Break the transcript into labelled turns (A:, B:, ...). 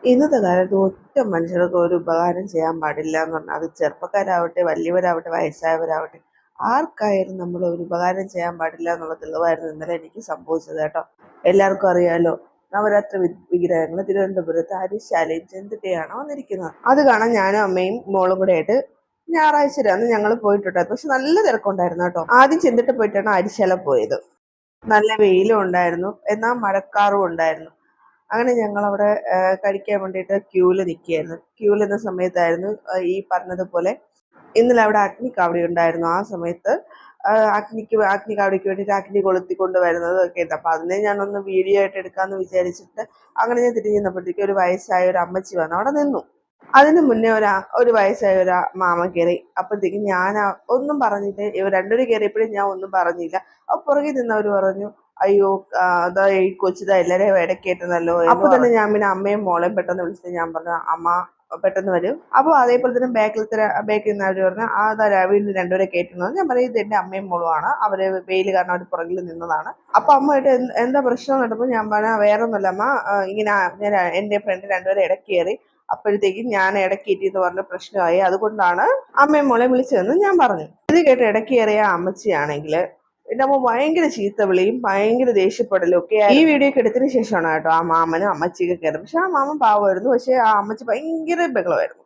A: ഇന്നത്തെ കാലത്ത് ഒറ്റ മനുഷ്യർക്ക് ഒരു ഉപകാരം ചെയ്യാൻ പാടില്ല എന്ന് പറഞ്ഞാൽ അത് ചെറുപ്പക്കാരാവട്ടെ വലിയവരാവട്ടെ വയസ്സായവരാവട്ടെ ആർക്കായാലും നമ്മൾ ഒരു ഉപകാരം ചെയ്യാൻ പാടില്ല എന്നുള്ള തെളിവായിരുന്നു ഇന്നലെ എനിക്ക് സംഭവിച്ചത് കേട്ടോ. എല്ലാവർക്കും അറിയാലോ, നവരാത്രി വിഗ്രഹങ്ങൾ തിരുവനന്തപുരത്ത് അരിശാലയും ചെന്തിട്ടയാണോ വന്നിരിക്കുന്നത്. അത് കാണാൻ ഞാനും അമ്മയും മോളും കൂടെ ആയിട്ട് ഞായറാഴ്ച അന്ന് ഞങ്ങൾ പോയിട്ടുണ്ടായിരുന്നു. പക്ഷെ നല്ല തിരക്കുണ്ടായിരുന്നു കേട്ടോ. ആദ്യം ചെന്തിട്ട് പോയിട്ടാണ് അരിശാല പോയത്. നല്ല വെയിലും ഉണ്ടായിരുന്നു, എന്നാൽ മഴക്കാറും ഉണ്ടായിരുന്നു. അങ്ങനെ ഞങ്ങളവിടെ കഴിക്കാൻ വേണ്ടിയിട്ട് ക്യൂവിൽ നിൽക്കുകയായിരുന്നു. ക്യൂവിൽ നിന്ന സമയത്തായിരുന്നു ഈ പറഞ്ഞതുപോലെ ഇന്നലെ അവിടെ അഗ്നിക്കാവടി ഉണ്ടായിരുന്നു. ആ സമയത്ത് അഗ്നിക്കാവടിക്ക് വേണ്ടിയിട്ട് അഗ്നി കൊളുത്തിക്കൊണ്ട് വരുന്നത് ഒക്കെ ഉണ്ട്. അപ്പം അതിനെ ഞാനൊന്ന് വീഡിയോ ആയിട്ട് എടുക്കാമെന്ന് വിചാരിച്ചിട്ട് അങ്ങനെ ഞാൻ തിരിഞ്ഞ് നിന്നപ്പോഴത്തേക്ക് ഒരു വയസ്സായ ഒരു അമ്മച്ചി വന്ന് അവിടെ നിന്നു. അതിന് മുന്നേ ഒരു വയസ്സായ ഒരു മാമ കയറി. അപ്പോഴത്തേക്കും ഞാൻ ഒന്നും പറഞ്ഞിട്ട് ഇവർ രണ്ടുപേരും കയറിയപ്പോഴും ഞാൻ ഒന്നും പറഞ്ഞില്ല. അപ്പോൾ പുറകിൽ നിന്നവർ പറഞ്ഞു, അയ്യോ അതാ ഈ കൊച്ചിതാ എല്ലാവരെയും ഇടയ്ക്കേറ്റുന്നല്ലോ. അപ്പൊ തന്നെ ഞാൻ പിന്നെ അമ്മയും മോളെയും പെട്ടെന്ന് വിളിച്ചിട്ട് ഞാൻ പറഞ്ഞു, അമ്മ പെട്ടെന്ന് വരും. അപ്പോൾ അതേപോലെ തന്നെ ബാക്കിൽ നിന്ന് അവർ പറഞ്ഞു, അതാ വീണ്ടും രണ്ടുപേരെ കയറ്റുന്നത്. ഞാൻ പറയും, ഇത് എന്റെ അമ്മയും മോളുമാണ്, അവര് വെയിൽ കാരണം അവർ പുറകിൽ നിന്നതാണ്. അപ്പൊ അമ്മയായിട്ട് എന്താ പ്രശ്നം കണ്ടപ്പോൾ ഞാൻ പറഞ്ഞ വേറെ ഒന്നുമല്ല അമ്മ, ഇങ്ങനെ ഞാൻ എന്റെ ഫ്രണ്ട് രണ്ടുപേരെ ഇടയ്ക്ക് കയറി. അപ്പോഴത്തേക്കും ഞാൻ ഇടയ്ക്കേറ്റി എന്ന് പറഞ്ഞ പ്രശ്നമായി, അതുകൊണ്ടാണ് അമ്മയും മോളെ വിളിച്ചതെന്ന് ഞാൻ പറഞ്ഞു. ഇത് കേട്ട് ഇടയ്ക്ക് കയറിയ അമ്മച്ചിയാണെങ്കിൽ എന്റെ അമ്മ ഭയങ്കര ചീത്ത വിളിയും ഭയങ്കര ദേഷ്യപ്പെടലും ഒക്കെ. ഈ വീഡിയോ ഒക്കെ എടുത്തതിന് ശേഷമാണ് കേട്ടോ ആ മാമനും അമ്മച്ചിയൊക്കെ കയറുന്നത്. പക്ഷെ ആ മാമൻ പാവമായിരുന്നു, പക്ഷെ ആ അമ്മച്ചി ഭയങ്കര ബഹളമായിരുന്നു.